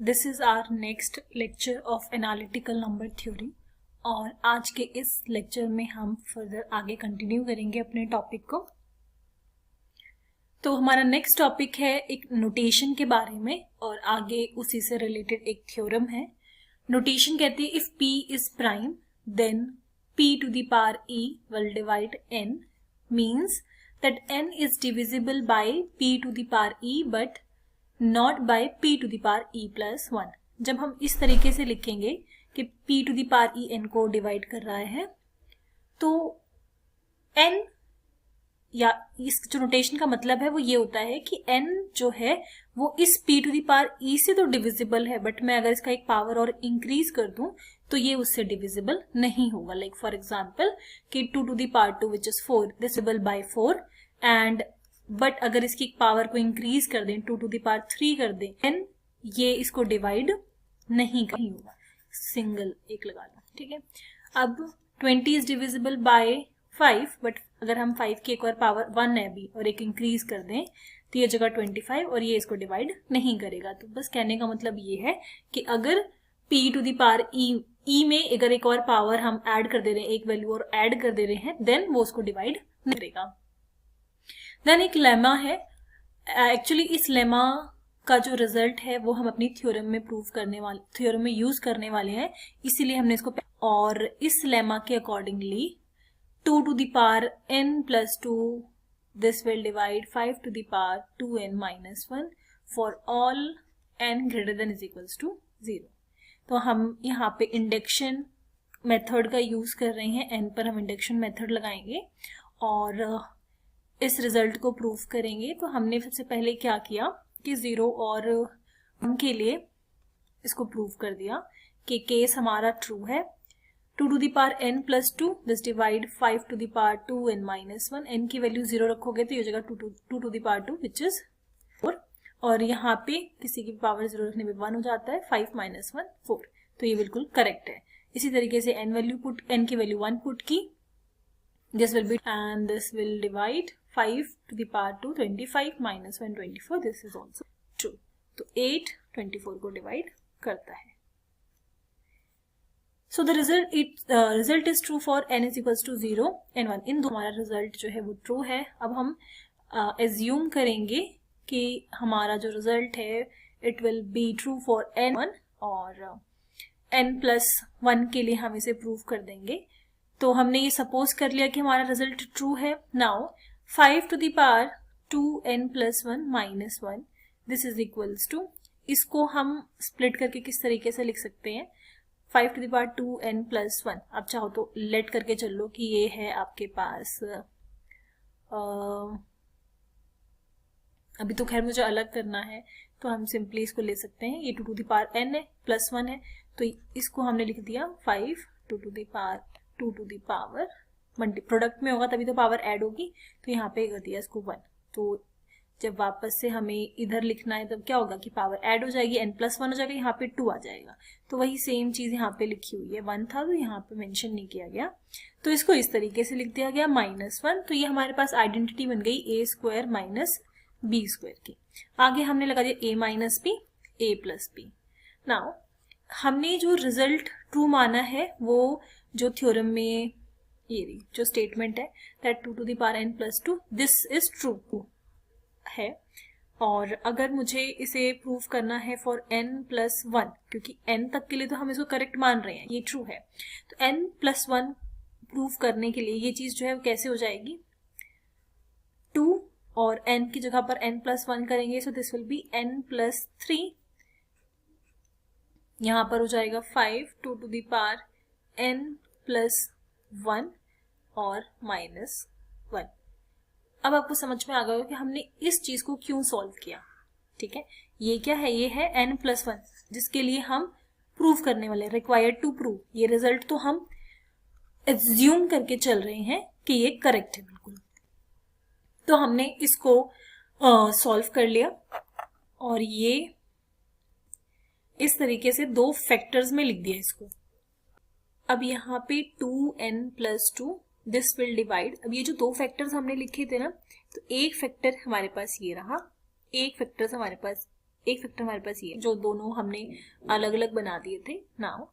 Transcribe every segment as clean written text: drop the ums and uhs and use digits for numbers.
This is our next lecture of analytical number theory और आज के इस लेक्चर में हम फर्दर आगे कंटिन्यू करेंगे अपने टॉपिक को। तो हमारा नेक्स्ट टॉपिक है एक नोटेशन के बारे में और आगे उसी से रिलेटेड एक थ्योरम है। नोटेशन कहती है if p is prime then p to the power e will divide n, means that n is divisible by p to the power e but not by p to the power e plus 1। जब हम इस तरीके से लिखेंगे कि p to the power e n को divide कर रहा है तो n या इस जो नोटेशन का मतलब है वो ये होता है कि n जो है वो इस p to the power e से तो डिविजिबल है, बट मैं अगर इसका एक पावर और इंक्रीज कर दूं तो ये उससे डिविजिबल नहीं होगा। लाइक फॉर एग्जांपल कि 2 to the power 2 which is 4 divisible by 4 and but अगर इसकी पावर को इंक्रीज कर दें 2 to the power 3 कर दें देन ये इसको डिवाइड नहीं होगा। सिंगल एक लगा लो, ठीक है। अब 20 इज डिविजिबल बाय 5, बट अगर हम 5 की एक और पावर 1 है अभी और एक इंक्रीज कर दें तो ये जगह 25 और ये इसको डिवाइड नहीं करेगा। तो बस कहने का मतलब ये है कि अगर p to the power e में अगर एक और पावर हम ऐड कर दे रहे हैं, एक वैल्यू और ऐड कर दे रहे हैं, देन वो उसको डिवाइड नहीं करेगा। देन एक लेमा है। एक्चुअली इस लेमा का जो रिजल्ट है वो हम अपनी थ्योरम में थ्योरम में यूज करने वाले हैं, इसीलिए हमने इसको। और इस लेमा के accordingly 2 to the power n plus 2 this will divide 5 to the power 2n minus 1 for all n greater than is equals to 0। तो हम यहाँ पे इंडक्शन मेथड का यूज कर रहे हैं, n पर हम इंडक्शन मेथड लगाएंगे और इस रिजल्ट को प्रूव करेंगे। तो हमने सबसे पहले क्या किया कि 0 और 1 के लिए इसको प्रूव कर दिया कि केस हमारा ट्रू है। 2 to the power n plus 2 this divide 5 to the power 2n minus 1। n की वैल्यू 0 रखोगे तो ये जगह 2 to the power 2 which is 4 और यहाँ पे किसी की पावर 0 रखने पे 1 हो जाता है। 5 minus 1 4, तो ये बिल्कुल करेक्ट है। इसी तरीके से n की वैल्यू 1 पुट की, this will be and this will divide 5 to the power 2 25 minus 1 24, this is also true. तो 8 24 को डिवाइड करता है। So the result is true for n is equals to 0 and 1। इन दो हमारा रिजल्ट जो है वो ट्रू है। अब हम एज्यूम करेंगे कि हमारा जो रिजल्ट है it will be true for n1 और n plus 1 के लिए हम इसे प्रूव कर देंगे। तो हमने ये सपोज कर लिया कि हमारा रिजल्ट ट्रू है। Now 5 to the power 2n plus 1 minus 1 this is equals to, इसको हम स्प्लिट करके किस तरीके से लिख सकते हैं, 5 to the power 2n plus 1। आप चाहो तो लेट करके चल लो कि ये है आपके पास अभी तो खैर मुझे अलग करना है तो हम सिंपली इसको ले सकते हैं। ये 2 to the power n है प्लस 1 है तो इसको हमने लिख दिया 5 2 to the power 2 to the power product में होगा तभी तो पावर ऐड होगी, तो यहाँ पे कर दिया इसको 1। तो जब वापस से हमें इधर लिखना है तब क्या होगा कि पावर ऐड हो जाएगी, n plus 1 हो जाएगा, यहाँ पे 2 आ जाएगा। तो वही सेम चीज यहाँ पे लिखी हुई है। 1 था तो यहाँ पे मेंशन नहीं किया गया तो इसको इस तरीके से लिख दिया गया -1। तो ये हमारे पास आइडेंटिटी बन गई a square minus b square की। आगे हमने लगा दिया a minus b a plus b। Now हमने जो रिजल्ट ट्रू माना है वो जो थ्योरम में ये जो स्टेटमेंट है that 2 to the power n plus 2 this is true है। और अगर मुझे इसे प्रूव करना है फॉर n plus 1, क्योंकि n तक के लिए तो हम इसको करेक्ट मान रहे हैं, ये ट्रू है, तो n plus 1 प्रूव करने के लिए ये चीज जो है वो कैसे हो जाएगी, 2 और n की जगह पर n plus 1 करेंगे so this will B n plus 3। यहां पर हो जाएगा 5 2 to the power n plus 1 और माइनस 1। अब आपको समझ में आ गया हो कि हमने इस चीज को क्यों सॉल्व किया, ठीक है। ये क्या है, ये है n plus 1 जिसके लिए हम प्रूव करने वाले, रिक्वायर्ड टू प्रूव। ये रिजल्ट तो हम एज्यूम करके चल रहे हैं कि ये करेक्ट है बिल्कुल। तो हमने इसको सॉल्व कर लिया और ये इस तरीके से दो फैक्टर्स में लिख दिया इसको। अब यहाँ पे 2n plus 2 this will divide. अब ये जो दो फैक्टर्स हमने लिखे थे ना, तो एक फैक्टर हमारे पास ये रहा, एक फैक्टर हमारे पास एक फैक्टर हमारे पास ये जो दोनों हमने अलग अलग बना दिए थे। नाउ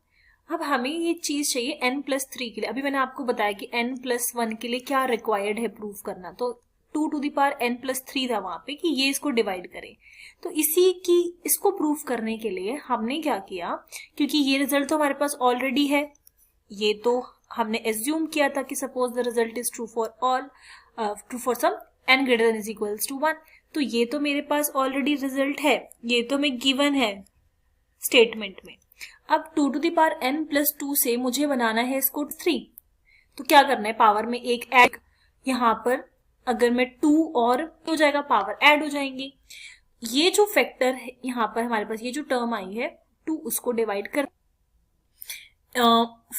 अब हमें ये चीज चाहिए n+3 के लिए। अभी मैंने आपको बताया कि n+1 के लिए क्या रिक्वायर्ड है प्रूफ करना, तो 2n+3 था वहां पे कि ये इसको डिवाइड करे। तो इसको प्रूफ करने के लिए हमने क्या किया, क्योंकि ये रिजल्ट तो हमारे पास ऑलरेडी है, ये तो हमने एज्यूम किया था कि suppose the result is true for all, true for some n greater than is equals to 1। तो ये तो मेरे पास ऑलरेडी रिजल्ट है, ये तो मैं गिवन है स्टेटमेंट में। अब 2n+2 से मुझे बनाना है इसको 3, तो क्या करना है, पावर में एक ऐड, यहाँ पर अगर मैं 2 और हो जाएगा, पावर ऐड हो जाएंगे। ये जो फैक्टर है यहाँ पर हमारे पास, ये जो टर्म आई है 2, उसको डिवाइड कर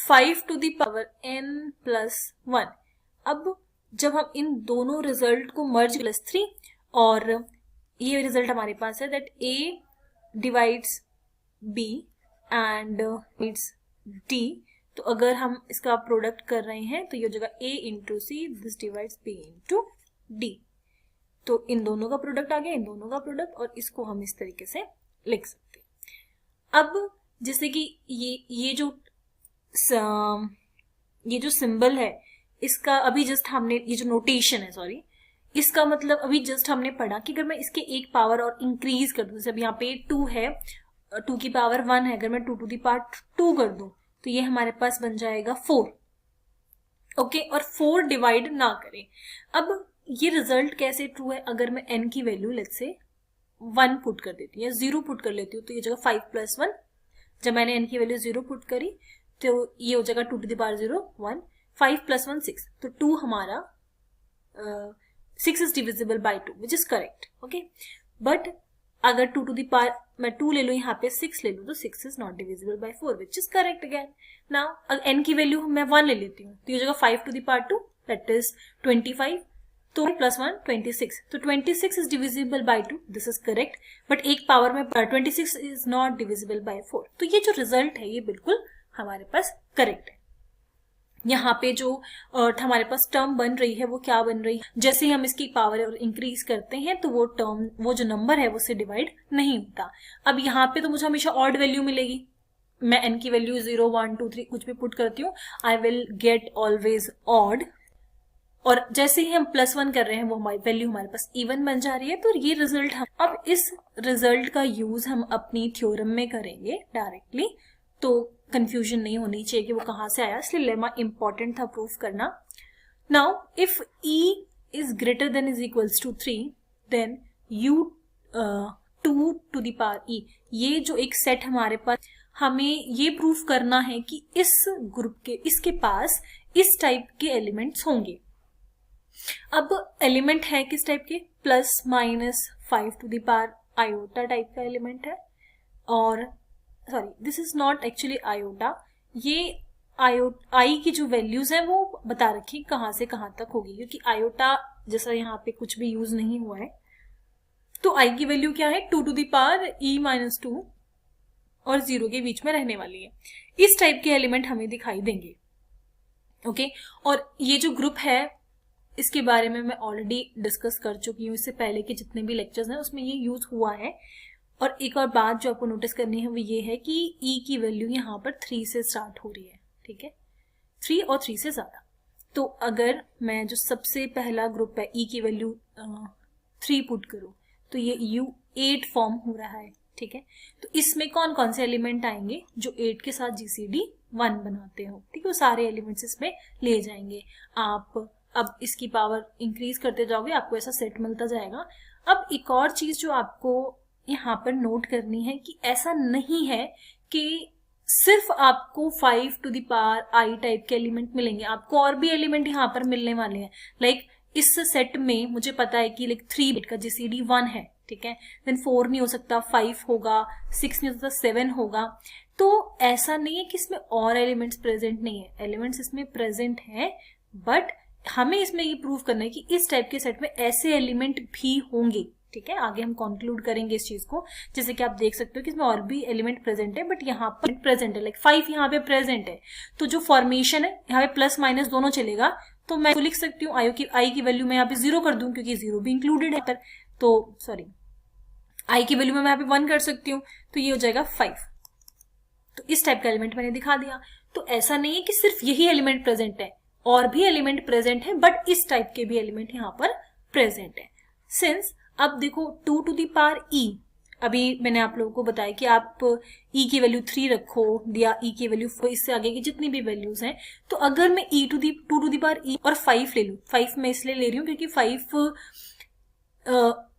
5n+1। अब जब हम इन दोनों रिजल्ट को मर्ज +3, और ये रिजल्ट हमारे पास है that a divides b and it's d, तो अगर हम इसका प्रोडक्ट कर रहे हैं तो ये हो जाएगा a into c, this divides b into d। तो इन दोनों का प्रोडक्ट आ गया, इन दोनों का प्रोडक्ट, और इसको हम इस तरीके से लिख सकते हैं। अब जैसे कि ये जो सिंबल है, इसका अभी जस्ट हमने, ये जो नोटेशन है सॉरी, इसका मतलब अभी जस्ट हमने पढ़ा कि अगर मैं इसके एक पावर और इंक्रीज कर दूं, जैसे अब यहाँ पे 2 है, 2 की पावर 1 है, अगर मैं 2 कर दूं तो ये हमारे पास बन जाएगा 4। ओके, और 4 डिवाइड ना करें। अब ये रिजल्ट कैसे ट्रू है, अगर मैं n की वैल्यू लेट्स से 1 पुट कर देती हूँ या 0 पुट कर लेती हूँ, तो ये जगह 5+1, जब मैंने n की वैल्यू 0 पुट करी तो ये हो जाएगा 2⁻0 1, 5+1 6, तो 2 हमारा 6 is divisible by 2 which is correct. Okay, but अगर मैं 2 ले लूँ यहाँ पे 6 ले लूँ तो 6 is not divisible by 4 which is correct again. Now अगर n की वैल्यू मैं 1 ले लेती हूँ तो ये जगह 5⁻2 दैट इज 25, तो +1 26, तो 26 is divisible by 2, this is correct, but एक पावर में 26 इज नॉट डिविजिबल बाय 4। तो ये जो रिजल्ट है ये बिल्कुल हमारे पास करेक्ट है। यहाँ पे जो हमारे पास टर्म बन रही है वो क्या बन रही है, जैसे ही हम इसकी पावर और इंक्रीज करते हैं तो वो टर्म, वो जो नंबर है वो से डिवाइड नहीं होता। अब यहाँ पे तो मुझे हमेशा ऑड वैल्यू मिलेगी, मैं n की वैल्यू 0 1 2 3 कुछ भी पुट करती हूँ, I will get always odd, और जैसे ही हम +1 कर रहे हैं वो हमारी वैल्यू हमारे पास इवन बन जा रही है। तो ये रिजल्ट अब इस रिजल्ट का यूज हम अपनी थ्योरम में करेंगे डायरेक्टली, तो कंफ्यूजन नहीं होनी चाहिए कि वो कहाँ से आया, इसलिए लेमा इंपॉर्टेंट था प्रूफ करना। Now if e is greater than is equals to 3 then u 2⁻e, ये जो एक सेट हमारे पास, हमें ये प्रूफ करना है कि इस ग्रुप के, इसके पास इस टाइप के एलिमेंट्स होंगे। अब एलिमेंट है किस टाइप के, ±5 टाइप का एलिमेंट है, और sorry this is not actually iota, ये आई की जो वैल्यूज है वो बता रखी कहाँ से कहाँ तक होगी, क्योंकि आयोटा जैसा यहाँ पे कुछ भी यूज नहीं हुआ है। तो आई की वैल्यू क्या है, 2⁻e−2 और 0 के बीच में रहने वाली है। इस टाइप के एलिमेंट हमें दिखाई देंगे। ओके, और ये जो ग्रुप है इसके बारे में मैं ऑलरेडी डिस्कस कर चुकी हूँ, इससे पहले के जितने भी लेक्चर्स हैं उसमें ये यूज हुआ है। और एक और बात जो आपको नोटिस करनी है वो ये है कि e की वैल्यू यहाँ पर 3 से स्टार्ट हो रही है, ठीक है, 3 और 3 से ज्यादा। तो अगर मैं जो सबसे पहला ग्रुप है e की वैल्यू 3 पुट करूँ तो ये u8 फॉर्म हो रहा है, ठीक है। तो इसमें कौन कौन से एलिमेंट आएंगे जो 8 के साथ GCD 1 बनाते हो, ठीक है, वो सारे एलिमेंट्स इसमें ले जाएंगे आप। अब इसकी पावर इंक्रीज करते जाओगे, आपको ऐसा सेट मिलता जाएगा। अब एक और चीज जो आपको यहाँ पर नोट करनी है कि ऐसा नहीं है कि सिर्फ आपको 5⁻i टाइप के एलिमेंट मिलेंगे, आपको और भी एलिमेंट यहाँ पर मिलने वाले हैं। लाइक इस सेट में मुझे पता है कि लाइक 3 बिट का GCD 1 है, ठीक है, देन 4 नहीं हो सकता, 5 होगा, 6 नहीं हो सकता, 7 होगा। तो ऐसा नहीं है कि इसमें और एलिमेंट्स प्रेजेंट नहीं है, एलिमेंट्स इसमें प्रेजेंट है, बट हमें इसमें ये प्रूव करना है कि इस टाइप के सेट में ऐसे एलिमेंट भी होंगे, ठीक है। आगे हम कंक्लूड करेंगे इस चीज को, जैसे कि आप देख सकते हो कि इसमें और भी एलिमेंट प्रेजेंट है, बट यहाँ पर प्रेजेंट है, लाइक 5 यहाँ पे प्रेजेंट है। तो जो फॉर्मेशन है यहाँ पे प्लस माइनस दोनों चलेगा, तो मैं तो लिख सकती हूँ आई की वैल्यू मैं यहाँ पे 0 कर दूं क्योंकि 0 भी इंक्लूडेड है। तो सॉरी, आई की वैल्यू में मैं यहाँ पे 1 कर सकती हूँ, तो ये हो जाएगा 5। तो इस टाइप का एलिमेंट मैंने दिखा दिया। तो ऐसा नहीं है कि सिर्फ यही एलिमेंट प्रेजेंट है, और भी एलिमेंट प्रेजेंट है, बट इस टाइप के भी एलिमेंट यहाँ पर प्रेजेंट है। सिंस अब देखो 2 टू द पावर ई, अभी मैंने आप लोगों को बताया कि आप ई की वैल्यू 3 रखो या ई की वैल्यू 4, इससे आगे की जितनी भी वैल्यूज हैं, तो अगर मैं e to the 2 to the power e और 5 ले लूँ, 5 मैं इसलिए ले रही हूँ क्योंकि 5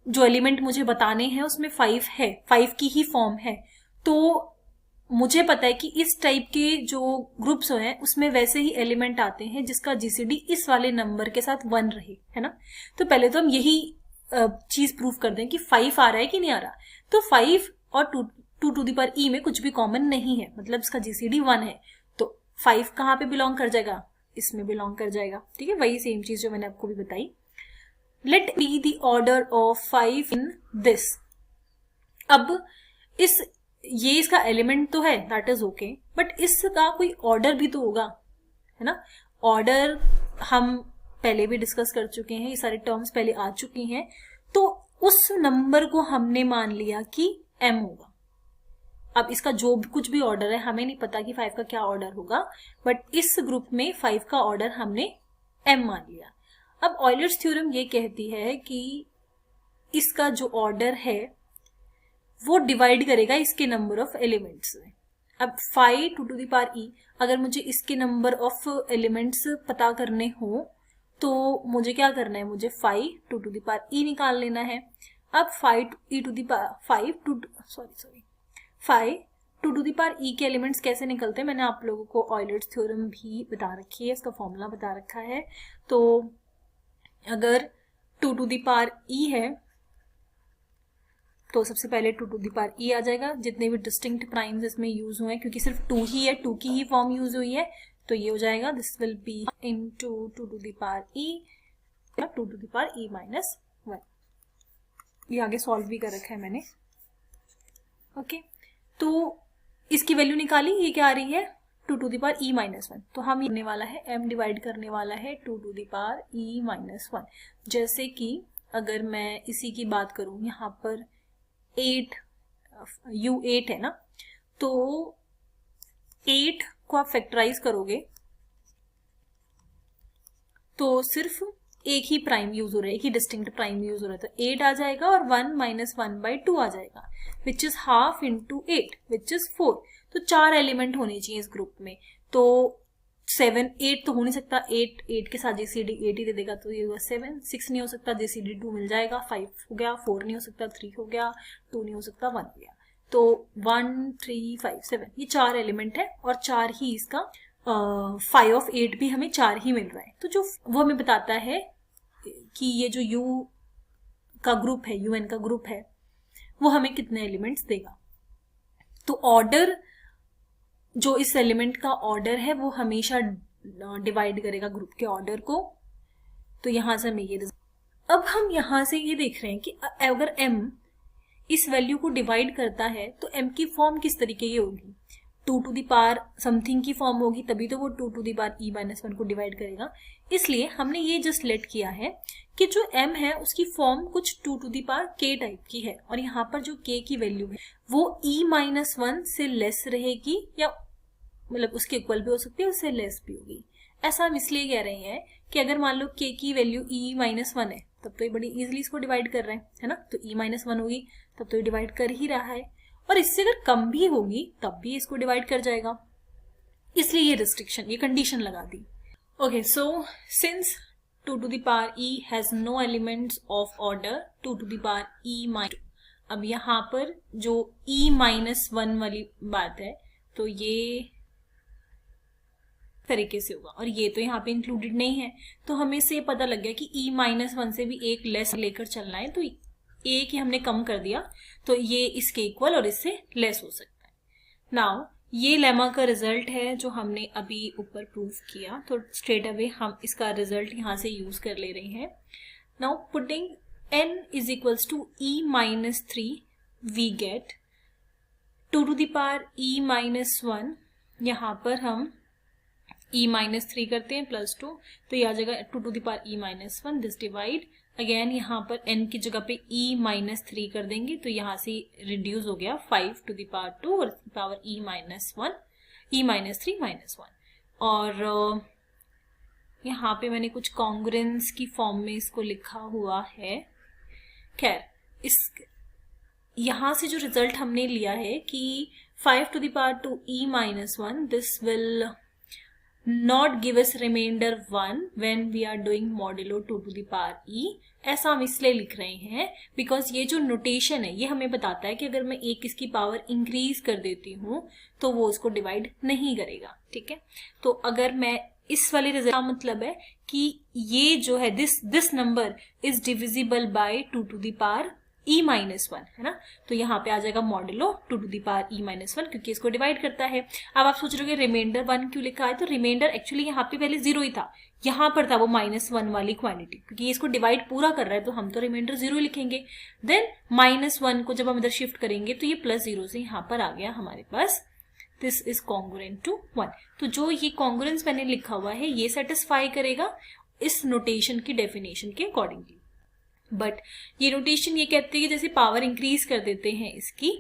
जो एलिमेंट मुझे बताने हैं उसमें 5 है, 5 की ही फॉर्म है, तो मुझे पता है कि इस टाइप के जो ग्रुप्स हैं उसमें वैसे ही एलिमेंट आते हैं जिसका जीसीडी इस वाले नंबर के साथ 1 रहे, है ना। तो पहले तो हम यही चीज प्रूव कर दें कि 5 आ रहा है कि नहीं आ रहा। तो 5 और 2 टू दी पावर ई में कुछ भी कॉमन नहीं है, मतलब इसका जीसीडी 1 है, तो 5 कहाँ पे बिलोंग कर जाएगा, इसमें बिलोंग कर जाएगा। ठीक है, वही सेम चीज जो मैंने आपको भी बताई। Let be the order of 5 in this. अब ये इसका एलिमेंट तो है, दैट इज ओके, बट इसका कोई ऑर्डर भी तो होगा, है ना। ऑर्डर हम पहले भी डिस्कस कर चुके हैं, ये सारे टर्म्स पहले आ चुकी हैं। तो उस नंबर को हमने मान लिया कि m होगा। अब इसका जो भी कुछ भी ऑर्डर है, हमें नहीं पता कि 5 का क्या ऑर्डर होगा, बट इस ग्रुप में 5 का ऑर्डर हमने m मान लिया। अब ऑयलर्स थ्योरम ये कहती है कि इसका जो ऑर्डर है वो डिवाइड करेगा इसके नंबर ऑफ एलिमेंट्स में। अब 5 टू दी पावर ई, अगर मुझे इसके नंबर ऑफ एलिमेंट्स पता करने हो तो मुझे क्या करना है, मुझे 5 टू दी पावर ई निकाल लेना है। अब 5 टू दी पावर ई के एलिमेंट्स कैसे निकलते हैं, मैंने आप लोगों को ऑयलर्स थ्योरम भी बता रखी है, इसका फॉर्मूला बता रखा है। तो अगर 2 टू दी पावर ई है तो सबसे पहले 2 टू दी पावर ई आ जाएगा, जितने भी डिस्टिंक्ट प्राइम्स इसमें यूज हुए हैं, क्योंकि सिर्फ 2 ही है, 2 की ही फॉर्म यूज हुई है, तो ये हो जाएगा this will be into 2 to the power e 2 to the power e minus 1। ये आगे सॉल्व भी कर रखा है मैंने। ओके, तो इसकी वैल्यू निकाली, ये क्या आ रही है 2 to the power e minus 1। तो हम करने वाला है m डिवाइड करने वाला है 2 to the power e minus 1। जैसे कि अगर मैं इसी की बात करूं, यहाँ पर 8 u8 है ना, तो 8 को आप फैक्टराइज करोगे तो सिर्फ एक ही प्राइम यूज हो रहा है, एक ही डिस्टिंक्ट प्राइम यूज हो रहा है, तो 8 आ जाएगा और 1 माइनस 1/2 आ जाएगा, which is half into 8 which is 4। तो 4 एलिमेंट होने चाहिए इस ग्रुप में, तो 8 तो हो नहीं सकता, 8 के साथ जीसीडी 8 ही दे देगा, तो ये हुआ 7। 6 नहीं हो सकता, जीसीडी 2 मिल जाएगा, 5 हो गया, 4 नहीं हो सकता, 3 हो गया, 2 नहीं हो सकता, 1 हो गया। तो 1 3 5 7 ये 4 एलिमेंट है, और 4 ही इसका 5 ऑफ 8 भी हमें 4 ही मिल रहा है। तो जो वो हमें बताता है कि ये जो u का ग्रुप है, un का ग्रुप है, वो हमें कितने एलिमेंट्स देगा। तो ऑर्डर, जो इस एलिमेंट का ऑर्डर है, वो हमेशा डिवाइड करेगा ग्रुप के ऑर्डर को। तो यहां से हमें ये, अब हम यहां से ये देख रहे हैं कि अगर m इस वैल्यू को डिवाइड करता है तो m की फॉर्म किस तरीके की होगी, 2 टू दी पावर समथिंग की फॉर्म होगी, तभी तो वो 2 to the power e minus 1 को डिवाइड करेगा। इसलिए हमने ये जस्ट लेट किया है कि जो m है उसकी फॉर्म कुछ 2 to the power k type की है, और यहाँ पर जो k की वैल्यू है वो e माइनस 1 से लेस रहेगी, या मतलब उसके इक्वल भी हो सकती है, उससे लेस भी होगी। ऐसा हम इसलिए कह रहे हैं कि अगर मान लो k की वैल्यू e माइनस 1 है, तब तो ये बड़ी इजीली इसको डिवाइड कर रहे हैं, है ना। तो e माइनस 1 होगी तब तो ये डिवाइड कर ही रहा है, और इससे अगर कम भी होगी तब भी इसको डिवाइड कर जाएगा, इसलिए ये रिस्ट्रिक्शन, ये कंडीशन लगा दी। Okay, so since 2 to the power e has no elements of order 2 to the power e minus, अब यहाँ पर जो e माइनस 1 वाली बात है, तो ये तरीके से होगा, और ये तो यहाँ पे इंक्लूडेड नहीं है, तो हमें से पता लग गया कि e माइनस 1 से भी एक लेस लेकर चलना है, तो एक ही हमने कम कर दिया, तो ये इसके इक्वल और इससे लेस हो सकता है। नाउ ये लेमा का रिजल्ट है जो हमने अभी ऊपर प्रूफ किया, तो स्ट्रेट अवे हम इसका रिजल्ट यहाँ से यूज कर ले रहे हैं। Now putting n is equals to e minus 3 we get 2 to the power e minus 1, यहाँ पर हम e माइनस 3 करते हैं प्लस 2, तो ये आ जाएगा 2 to the power e minus 1, this divide again यहाँ पर n की जगह पे e-3 कर देंगे, तो यहाँ से रिड्यूस हो गया 5 to the power 2 और पावर e-1, e-3 -1। और यहाँ पे मैंने कुछ कॉन्ग्रुएंस की फॉर्म में इसको लिखा हुआ है। खैर, इस यहाँ से जो रिजल्ट हमने लिया है कि 5 to the power 2 e-1, this will not give us remainder 1 when we are doing modulo 2 to the power e। ऐसा हम इसलिए लिख रहे हैं बिकॉज ये जो नोटेशन है ये हमें बताता है कि अगर मैं एक इसकी पावर इंक्रीज कर देती हूँ तो वो उसको डिवाइड नहीं करेगा। ठीक है, तो अगर मैं इस वाले रिजल्ट का मतलब है कि ये जो है this number is divisible by 2 to the power e-1, है ना। तो यहाँ पे आ जाएगा modulo 2 to the power e-1 क्योंकि इसको डिवाइड करता है। अब आप सोच रहे हो रिमाइंडर 1 क्यों लिखा है, तो रिमाइंडर एक्चुअली यहाँ पे पहले 0 ही था, यहाँ पर था वो -1 वाली क्वांटिटी, क्योंकि इसको डिवाइड पूरा कर रहा है तो हम तो रिमाइंडर 0 ही लिखेंगे। देन -1 को जब हम इधर शिफ्ट करेंगे तो ये +0 से यहाँ पर आ गया हमारे पास, दिस इज कॉन्ग्रुएंट टू 1। तो जो ये कॉन्ग्रुएंस मैंने लिखा हुआ है ये सेटिस्फाई करेगा इस नोटेशन की डेफिनेशन के अकॉर्डिंगली। बट ये नोटेशन ये कहते हैं कि जैसे पावर इंक्रीज कर देते हैं इसकी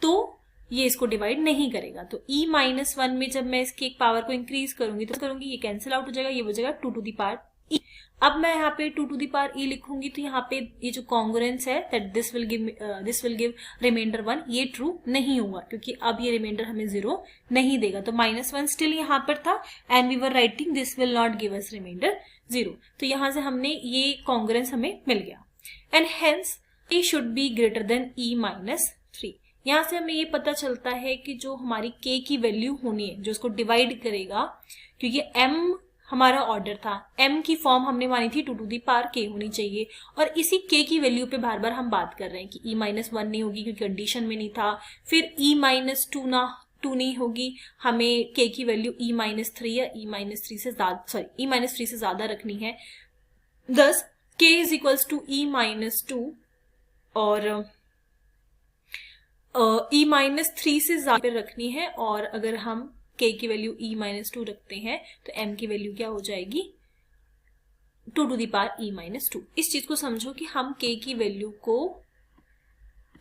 तो ये इसको डिवाइड नहीं करेगा। तो e-1 में जब मैं इसकी एक पावर को इंक्रीज करूंगी तो ये कैंसिल आउट हो जाएगा, ये हो जाएगा 2 to the power e। अब मैं यहाँ पे 2 to the power e लिखूंगी तो यहाँ पे ये जो कॉन्ग्रुएंस है that this will give remainder 1, ये ट्रू नहीं होगा क्योंकि अब ये रिमाइंडर हमें 0 नहीं देगा। तो -1 स्टिल यहाँ पर था and we were writing this will not give us remainder 0। तो यहाँ से हमने ये कॉन्ग्रुएंस हमें मिल गया and hence A should be greater than e-3। यहाँ से हमें ये पता चलता है कि जो हमारी k की वैल्यू होनी है जो उसको डिवाइड करेगा, क्योंकि m हमारा ऑर्डर था, m की फॉर्म हमने मानी थी 2 to the power k होनी चाहिए और इसी k की वैल्यू पे बार बार हम बात कर रहे हैं कि e-1 नहीं होगी क्योंकि कंडीशन में नहीं था, फिर e-2 नहीं होगी, हमें k की वैल्यू e-3 या e-3 से ज्यादा रखनी है। दस k is equals to e-2 और e-3 से ज्यादा रखनी है, और अगर हम k की वैल्यू e-2 रखते हैं तो m की वैल्यू क्या हो जाएगी 2 to the power e-2। इस चीज को समझो कि हम k की वैल्यू को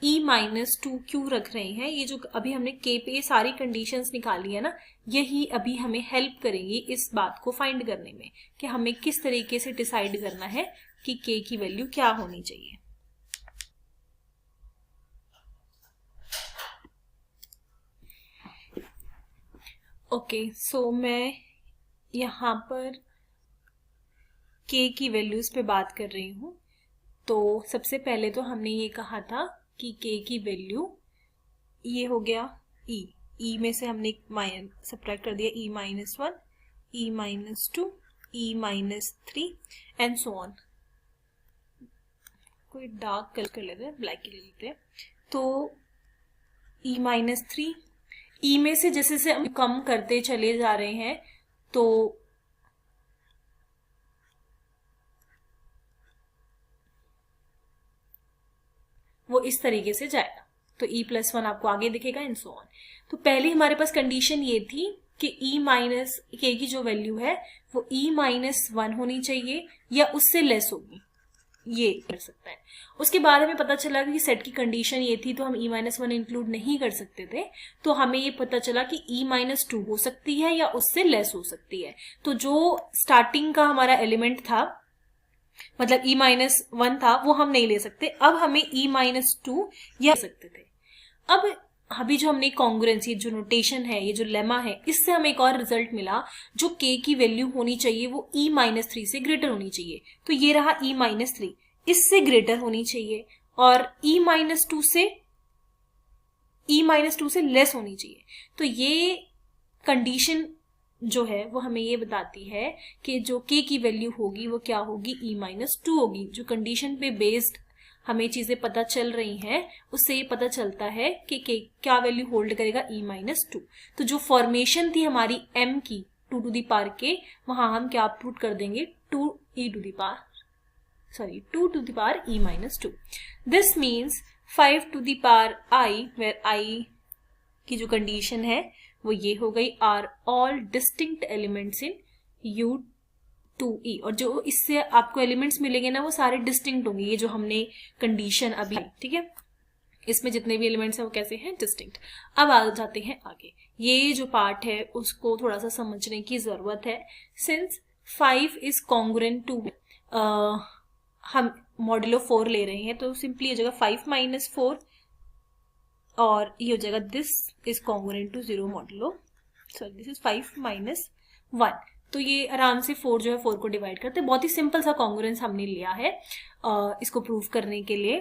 e-2 क्यों रख रहे हैं। ये जो अभी हमने k पे ये सारी कंडीशंस निकाली है ना, यही अभी हमें हेल्प करेंगी इस बात को फाइंड करने में कि हमें किस तरीके से डिसाइड करना है कि k की वैल्यू क्या होनी चाहिए। ओके, सो मैं यहाँ पर k की वैल्यूज पे बात कर रही हूँ। तो सबसे पहले तो हमने ये कहा था कि k की वैल्यू ये हो गया e में से हमने सब्ट्रैक्ट कर दिया e-1, e-2, e-3 and so on. कोई डार्क कलर कर लेते हैं, ब्लैक ही ले लेते हैं। तो e-3, e में से जैसे जैसे हम कम करते चले जा रहे हैं तो वो इस तरीके से जाएगा, तो e+1 आपको आगे दिखेगा एंड सो ऑन। तो पहले हमारे पास कंडीशन ये थी कि k की जो वैल्यू है वो e-1 होनी चाहिए या उससे लेस होगी, ये कर सकता है। उसके बाद हमें पता चला कि सेट की कंडीशन ये थी तो हम e-1 इंक्लूड नहीं कर सकते थे, तो हमें ये पता चला कि e-2 हो सकती है या उससे लेस हो सकती है। तो जो स्टार्टिंग का हमारा एलिमेंट था मतलब e-1 था वो हम नहीं ले सकते, अब हमें e-2 या सकते थे। अब अभी जो हमने कॉन्ग्रुएंस, ये जो नोटेशन है, ये जो लेमा है, इससे हमें एक और रिजल्ट मिला, जो k की वैल्यू होनी चाहिए वो e-3 से ग्रेटर होनी चाहिए। तो ये रहा e-3, इससे ग्रेटर होनी चाहिए, और e-2 से लेस होनी चाहिए। तो ये कंडीशन जो है वो हमें ये बताती है कि जो k की वैल्यू होगी वो क्या होगी, e-2 होगी। जो कंडीशन पे बेस्ड हमें चीजें पता चल रही हैं उससे ये पता चलता है कि क्या वैल्यू होल्ड करेगा e-2। तो जो फॉर्मेशन थी हमारी m की 2 to the power k, वहां हम क्या पुट कर देंगे 2 to the power e-2। This means 5 to the power I, where I की जो कंडीशन है वो ये हो गई, are all distinct elements in 2e, और जो इससे आपको एलिमेंट्स मिलेंगे ना वो सारे डिस्टिंक्ट होंगे, ये जो हमने कंडीशन अभी, ठीक है, इसमें जितने भी एलिमेंट्स हैं वो कैसे हैं, डिस्टिंक्ट। अब आ जाते हैं आगे, ये जो पार्ट है उसको थोड़ा सा समझने की जरूरत है। सिंस 5 इज कॉन्ग्रुएंट टू, हम मॉड्यूलो 4 ले रहे हैं तो सिंपली हो जाएगा 5 माइनस 4, और ये हो जाएगा this is congruent to 0 modulo, sorry this is 5 minus 1। तो ये आराम से 4 जो है 4 को डिवाइड करते हैं, बहुत ही सिंपल सा कॉन्ग्रुएंस हमने लिया है इसको प्रूव करने के लिए।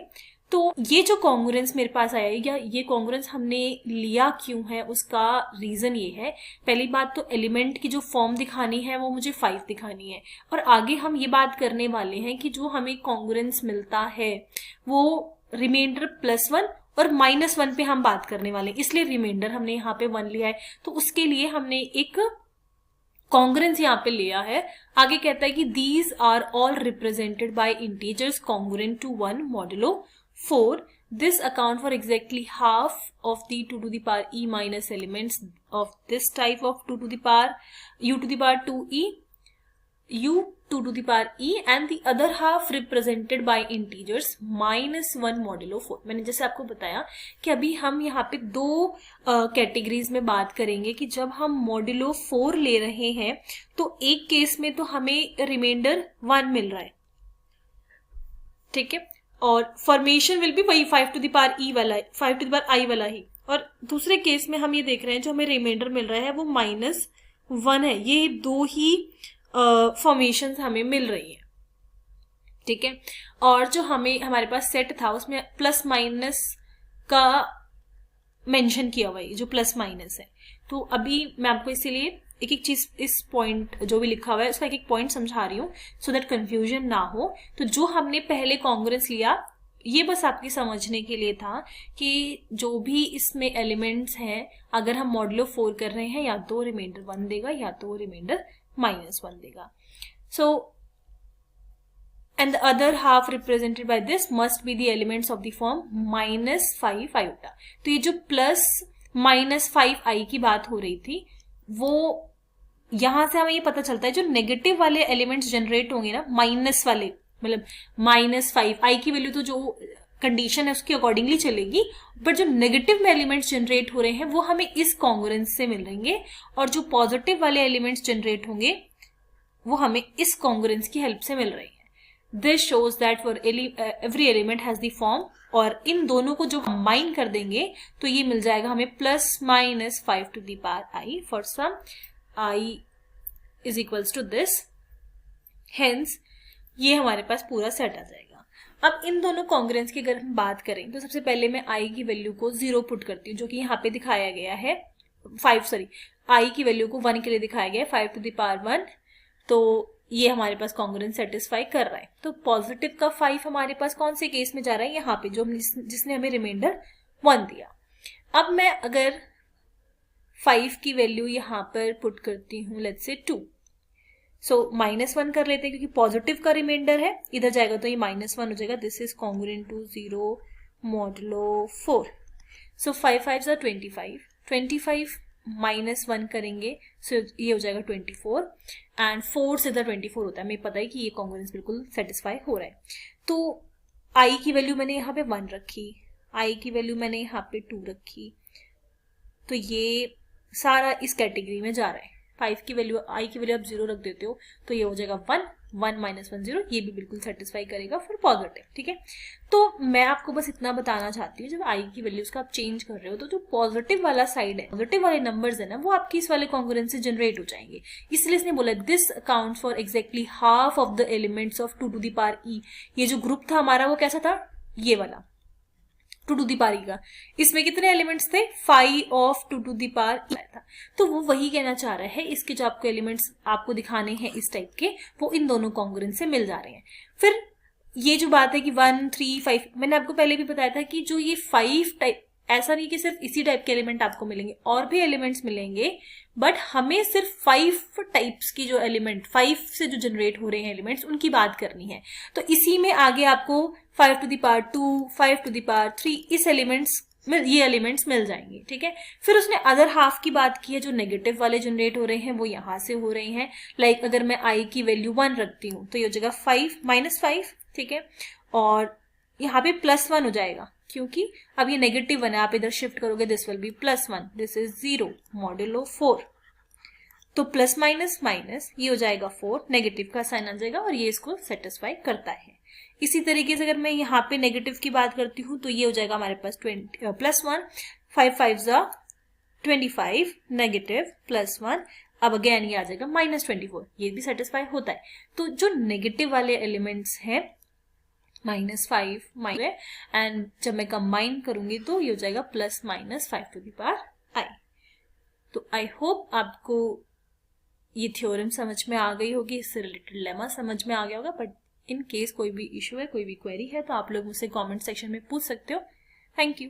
तो ये जो कॉन्ग्रुएंस मेरे पास आया है, या ये कॉन्ग्रुएंस हमने लिया क्यों है, उसका रीजन ये है, पहली बात तो एलिमेंट की जो फॉर्म दिखानी है वो मुझे 5 दिखानी है, और आगे हम ये बात करने वाले हैं कि जो हमें कॉन्ग्रुएंस मिलता है वो रिमाइंडर +1 और -1 पे हम बात करने वाले हैं, इसलिए रिमाइंडर हमने यहाँ पे 1 लिया है। तो उसके लिए हमने एक कॉन्ग्रुएंस यहाँ पे लिया है। आगे कहता है कि these are all represented by integers congruent to 1 modulo 4. This account for exactly half of the 2 to the power e minus elements of this type of 2 to the power u to the power 2e, u 2 to the power e, and the other half represented by integers -1 modulo 4. मैंने जैसे आपको बताया कि अभी हम यहाँ पे दो कैटेगरीज में बात करेंगे कि जब हम मॉड्यूलो 4 ले रहे हैं तो एक केस में तो हमें रिमाइंडर 1 मिल रहा है, ठीक है, और फॉर्मेशन विल भी वही 5 टू द पावर ई वाला, 5 टू द पावर आई वाला ही, और दूसरे केस में हम ये देख रहे हैं जो हमें रिमाइंडर मिल रहा है वो -1 है। ये दो ही फॉर्मेशन हमें मिल रही है, ठीक है। और जो हमें हमारे पास सेट था उसमें प्लस माइनस का मेंशन किया हुआ है, जो प्लस माइनस है। तो अभी मैं आपको इसीलिए एक एक चीज, इस पॉइंट जो भी लिखा हुआ है उसका एक एक पॉइंट समझा रही हूँ सो दैट कंफ्यूजन ना हो। तो जो हमने पहले कॉन्ग्रुएंस लिया ये बस आपकी समझने के लिए था कि जो भी इसमें एलिमेंट्स हैं अगर हम मॉड्यूलो 4 कर रहे हैं या तो रिमाइंडर 1 देगा या तो रिमाइंडर -1 देगा। सो and the other half represented by this must be the elements of the form -5 iota। तो ये जो +-5 i की बात हो रही थी वो यहां से हमें ये पता चलता है जो नेगेटिव वाले एलिमेंट्स जनरेट होंगे ना, माइनस वाले, मतलब -5 i की वैल्यू तो जो कंडीशन है उसके अकॉर्डिंगली चलेगी, बट जो नेगेटिव में एलिमेंट्स जनरेट हो रहे हैं वो हमें इस कॉन्ग्रुएंस से मिल रहेंगे, और जो पॉजिटिव वाले एलिमेंट्स जनरेट होंगे वो हमें इस कॉन्ग्रुएंस की हेल्प से मिल रही है। This shows that for every element has the form, और इन दोनों को जो कंबाइन कर देंगे तो ये मिल जाएगा हमें +-5 to the power i for some i is equals to this। Hence ये हमारे पास पूरा सेट आ जाएगा। अब इन दोनों कॉन्ग्रुएंस की अगर हम बात करें तो सबसे पहले मैं i की वैल्यू को 0 पुट करती हूँ, जो कि यहाँ पे दिखाया गया है i की वैल्यू को 1 के लिए दिखाया गया है 5 to the power 1। तो ये हमारे पास कॉन्ग्रुएंस सेटिस्फाई कर रहा है। तो पॉजिटिव का 5 हमारे पास कौन से केस में जा रहा है, यहाँ पे जो जिसने हमें रिमाइंडर 1 दिया। अब मैं अगर 5 की वैल्यू यहाँ पर पुट करती हूँ लेट्स से 2, सो -1 कर लेते हैं क्योंकि पॉजिटिव का रिमाइंडर है, इधर जाएगा तो ये -1 हो जाएगा। This is congruent to 0 modulo 4। सो 5 5 25 -1 करेंगे सो ये हो जाएगा 24, एंड 4 से 24 होता है। हमें पता है कि ये कॉन्ग्रुएंस बिल्कुल सेटिस्फाई हो रहा है। तो i की वैल्यू मैंने यहाँ पे 1 रखी, i की वैल्यू मैंने यहाँ पे 2 रखी, तो ये सारा इस कैटेगरी में जा रहा है। 5 की वैल्यू, i की वैल्यू आप 0 रख देते हो तो ये हो जाएगा 1 -1 0, ये भी बिल्कुल सेटिस्फाई करेगा फॉर पॉजिटिव, ठीक है। तो मैं आपको बस इतना बताना चाहती हूँ, जब i की वैल्यूज का आप चेंज कर रहे हो तो जो पॉजिटिव वाला साइड है, पॉजिटिव वाले नंबर्स है ना, वो आपकी इस वाले कॉन्ग्रुएंस से जनरेट हो जाएंगे। इसलिए इसने बोला this account for exactly half of the elements of 2 to the power e। ये जो ग्रुप था हमारा वो कैसा था, ये वाला 2 to the power e का। इसमें कितने एलिमेंट्स थे, 5 of 2 to the power e था। तो वो वही कहना चाह रहा है, इसके जो आपको एलिमेंट्स आपको दिखाने हैं इस टाइप के, वो इन दोनों कॉन्ग्रुएंस से मिल जा रहे हैं। फिर ये जो बात है कि 1 3 5, मैंने आपको पहले भी बताया था कि जो ये 5 टाइप, ऐसा नहीं कि सिर्फ इसी टाइप के एलिमेंट आपको मिलेंगे, और भी एलिमेंट्स मिलेंगे, बट हमें सिर्फ 5 टाइप्स की जो एलिमेंट, 5 से जो जनरेट हो रहे हैं एलिमेंट्स, उनकी बात करनी है। तो इसी में आगे आपको 5 to the power 2, 5 to the power 3 इस एलिमेंट्स ये एलिमेंट्स मिल जाएंगे, ठीक है। फिर उसने अदर हाफ की बात की है, जो नेगेटिव वाले जनरेट हो रहे हैं वो यहाँ से हो रहे हैं। लाइक अगर मैं i की वैल्यू 1 रखती हूँ तो ये हो जाएगा 5 -5, ठीक है। और यहाँ पे +1 हो जाएगा क्योंकि अब ये नेगेटिव 1 है, आप इधर शिफ्ट करोगे, this will B +1, this is 0 modulo 4। तो प्लस माइनस माइनस ये हो जाएगा 4, नेगेटिव का साइन आ जाएगा और ये इसको सेटिस्फाई करता है। इसी तरीके से अगर मैं यहाँ पे नेगेटिव की बात करती हूँ तो ये हो जाएगा हमारे पास +1, 5 5 25, नेगेटिव +1, अब अगेन ये आ जाएगा -24, ये भी सेटिस्फाई होता है। तो जो नेगेटिव वाले एलिमेंट्स हैं -5 एंड जब मैं कंबाइन करूंगी तो ये हो जाएगा +-5⁵ तो आई होप आपको ये थ्योरम समझ में आ गई होगी, इससे रिलेटेड लेमा समझ में आ गया होगा। बट इन केस कोई भी इशू है, कोई भी क्वेरी है तो आप लोग मुझसे कमेंट सेक्शन में पूछ सकते हो। Thank you.